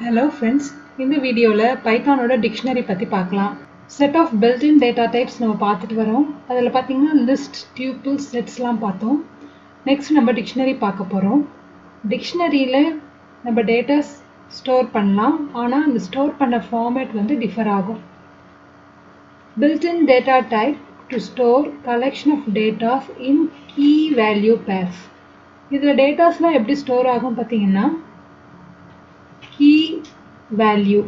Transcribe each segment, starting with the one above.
Hello friends, இந்த வீடியோல பைத்தானோட dictionary பத்தி பார்க்கலாம். Set of built-in data types நம்ம பார்த்துட்டு வரோம். அதில் பார்த்தீங்கன்னா லிஸ்ட், டியூபிள்ஸ், செட்ஸ்லாம் பார்த்தோம். நெக்ஸ்ட் நம்ம டிக்ஷனரி பார்க்க போகிறோம். டிக்ஷனரியில் நம்ம டேட்டாஸ் ஸ்டோர் பண்ணலாம், ஆனால் அந்த ஸ்டோர் பண்ண ஃபார்மேட் வந்து டிஃபர் ஆகும். Built-in data type to store collection of data in key value pairs. இதில் டேட்டாஸ்லாம் எப்படி ஸ்டோர் ஆகும் பார்த்தீங்கன்னா key value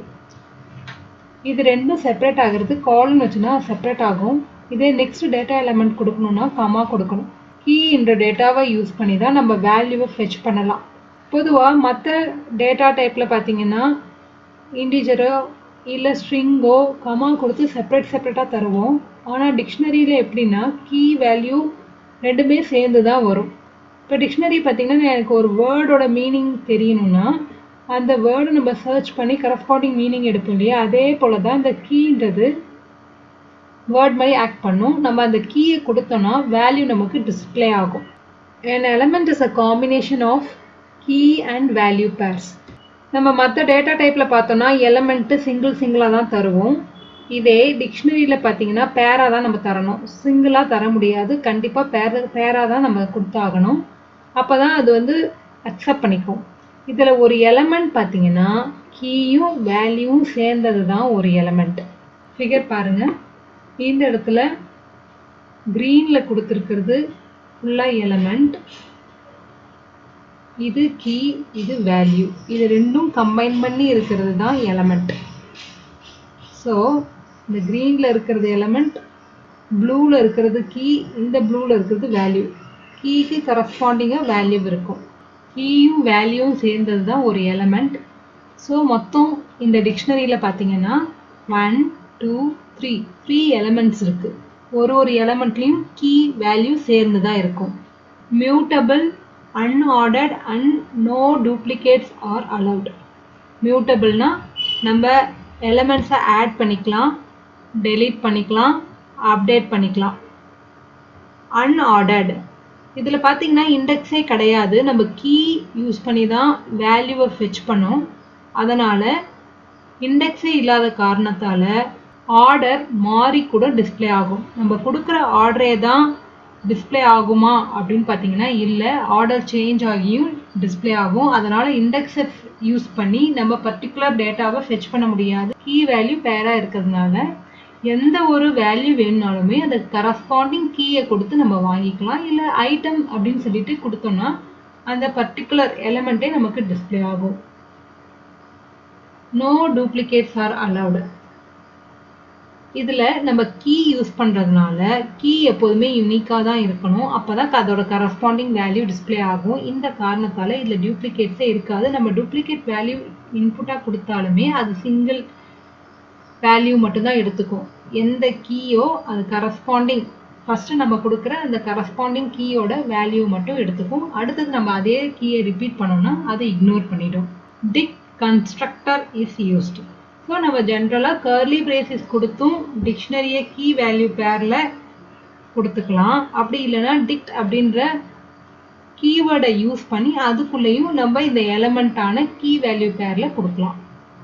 இது ரெண்டும் செப்பரேட் ஆகிறது காலம் வச்சுன்னா செப்பரேட் ஆகும். இதே நெக்ஸ்ட் டேட்டா எலிமெண்ட் கொடுக்கணும்னா கமா கொடுக்கணும். கீ என்ற டேட்டாவை யூஸ் பண்ணி தான் நம்ம வேல்யூவை ஃபெச் பண்ணலாம். பொதுவாக மற்ற டேட்டா டைப்பில் பார்த்தீங்கன்னா இன்டிஜரோ இல்லை ஸ்ட்ரிங்கோ கமா கொடுத்து செப்பரேட்டாக தருவோம். ஆனால் டிக்ஷனரியில் எப்படின்னா கீ வேல்யூ ரெண்டுமே சேர்ந்து தான் வரும். இப்போ டிக்ஷனரி பார்த்தீங்கன்னா எனக்கு ஒரு வேர்டோட மீனிங் தெரியணும்னா அந்த வேர்டை நம்ம சர்ச் பண்ணி கரஸ்பாண்டிங் மீனிங் எடுப்போம் இல்லையா, அதே போல் தான் இந்த கீன்றது வேர்ட் மாதிரி ஆக்ட் பண்ணும். நம்ம அந்த கீயை கொடுத்தோம்னா வேல்யூ நமக்கு டிஸ்பிளே ஆகும். an element is a combination of key and value pairs. நம்ம மற்ற டேட்டா டைப்பில் பார்த்தோம்னா எலமெண்ட்டு சிங்கிளாக தான் தருவோம். இதே டிக்ஷனரியில் பார்த்தீங்கன்னா பேராக தான் நம்ம தரணும், சிங்கிளாக தர முடியாது. கண்டிப்பாக பேராக தான் நம்ம கொடுத்தாகணும். அப்போ தான் அது வந்து அக்செப்ட் பண்ணிக்கும். இதில் ஒரு எலமெண்ட் பார்த்தீங்கன்னா கீயும் வேல்யூவும் சேர்ந்தது தான் ஒரு எலமெண்ட். ஃபிகர் பாருங்கள், இந்த இடத்துல க்ரீனில் கொடுத்துருக்கிறது ஃபுல்லாக எலமெண்ட், இது கீ, இது வேல்யூ, இது ரெண்டும் கம்பைன் பண்ணி இருக்கிறது தான் எலமெண்ட். ஸோ இந்த க்ரீனில் இருக்கிறது எலமெண்ட், ப்ளூவில் இருக்கிறது கீ, இந்த ப்ளூவில் இருக்கிறது வேல்யூ. கீக்கு கரஸ்பாண்டிங்காக வேல்யூ இருக்கும். கீயும் வேல்யூவும் சேர்ந்தது தான் ஒரு எலமெண்ட். ஸோ மொத்தம் இந்த டிக்ஷனரியில் பார்த்தீங்கன்னா 1 2 3 எலமெண்ட்ஸ் இருக்குது. ஒரு எலமெண்ட்லேயும் கீ வேல்யூ சேர்ந்து தான் இருக்கும். Mutable, unordered and no duplicates are allowed. மியூட்டபிள்னா நம்ம எலமெண்ட்ஸை ஆட் பண்ணிக்கலாம், டெலீட் பண்ணிக்கலாம், அப்டேட் பண்ணிக்கலாம். அன்ஆர்டர்ட் இதில் பார்த்தீங்கன்னா இண்டெக்ஸே கிடையாது, நம்ம கீ யூஸ் பண்ணி தான் வேல்யூவை ஃபெச் பண்ணோம். அதனால் இண்டெக்ஸே இல்லாத காரணத்தால் ஆர்டர் மாறி கூட டிஸ்பிளே ஆகும். நம்ம கொடுக்குற ஆர்டரே தான் டிஸ்பிளே ஆகுமா அப்படின்னு பார்த்தீங்கன்னா இல்லை, ஆர்டர் சேஞ்ச் ஆகியும் டிஸ்பிளே ஆகும். அதனால் இண்டெக்ஸை யூஸ் பண்ணி நம்ம பர்டிகுலர் டேட்டாவை ஃபெச் பண்ண முடியாது. கீ வேல்யூ பேராக இருக்கிறதுனால எந்த ஒரு வேல்யூ வேணுனாலுமே அந்த கரஸ்பாண்டிங் கீயை கொடுத்து நம்ம வாங்கிக்கலாம். இல்லை ஐட்டம் அப்படின்னு சொல்லிட்டு கொடுத்தோம்னா அந்த பர்டிகுலர் எலிமெண்ட்டே நமக்கு டிஸ்பிளே ஆகும். No duplicates are allowed. இதில் நம்ம கீ யூஸ் பண்ணுறதுனால கீ எப்போதுமே யூனிக்காக தான் இருக்கணும், அப்போ தான் அதோட கரஸ்பாண்டிங் வேல்யூ டிஸ்பிளே ஆகும். இந்த காரணத்தால் இதில் டூப்ளிகேட்ஸே இருக்காது. நம்ம டூப்ளிகேட் வேல்யூ இன்புட்டாக கொடுத்தாலுமே அது சிங்கிள் வேல்யூ மட்டும்தான் எடுத்துக்கும். எந்த கீயோ அது கரஸ்பாண்டிங் ஃபஸ்ட்டு நம்ம கொடுக்குற அந்த கரஸ்பாண்டிங் கீயோட வேல்யூ மட்டும் எடுத்துக்கும். அடுத்தது நம்ம அதே கீயை ரிப்பீட் பண்ணோம்னா அதை இக்னோர் பண்ணிடும். Dict constructor is used. So நம்ம ஜென்ரலாக கர்லி பிரேசஸ் கொடுத்தும் டிக்ஷனரியை கீ வேல்யூ பேரில் கொடுத்துக்கலாம். அப்படி இல்லைன்னா டிக்ட் அப்படின்ற கீவேர்டை யூஸ் பண்ணி அதுக்குள்ளேயும் நம்ம இந்த எலமெண்ட்டான கீ வேல்யூ பேரில் கொடுக்கலாம்.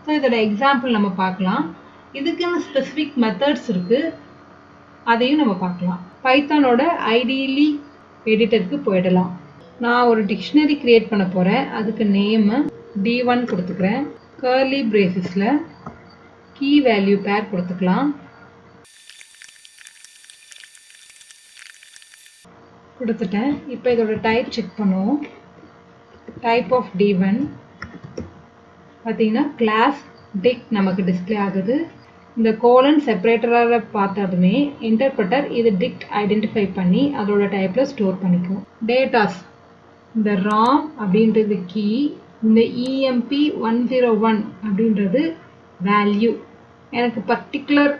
ஸோ இதோட எக்ஸாம்பிள் நம்ம பார்க்கலாம். இதுக்குன்னு ஸ்பெசிஃபிக் மெத்தட்ஸ் இருக்குது, அதையும் நம்ம பார்க்கலாம். பைத்தானோட ஐடியலி எடிட்டருக்கு போயிடலாம். நான் ஒரு டிக்ஷனரி கிரியேட் பண்ண போகிறேன். அதுக்கு நேமு D1 கொடுத்துக்கிறேன். கர்லி பிரேசஸில் கீ வேல்யூ பேர் கொடுத்துக்கலாம். கொடுத்துட்டேன். இப்போ இதோட டைப் செக் பண்ணுவோம். டைப் ஆஃப் D1 பார்த்தீங்கன்னா கிளாஸ் டிக் நமக்கு டிஸ்பிளே ஆகுது. இந்த கோலன் செப்பரேட்டராக பார்த்ததுமே இன்டர்பிரட்டர் இது டிக்ட் ஐடென்டிஃபை பண்ணி அதோட டைப்பில் ஸ்டோர் பண்ணிக்கும். டேட்டாஸ் இந்த ராம் அப்படின்றது கீ, இந்த EMP101 அப்படின்றது வேல்யூ. எனக்கு பர்டிகுலர்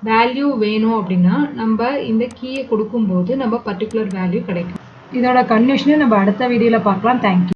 வேல்யூ வேணும் அப்படின்னா நம்ம இந்த கீயை கொடுக்கும்போது நம்ம பர்டிகுலர் வேல்யூ கிடைக்கும். இதோட கன்க்ளூஷனை நம்ம அடுத்த வீடியோவில் பார்க்கலாம். தேங்க்யூ.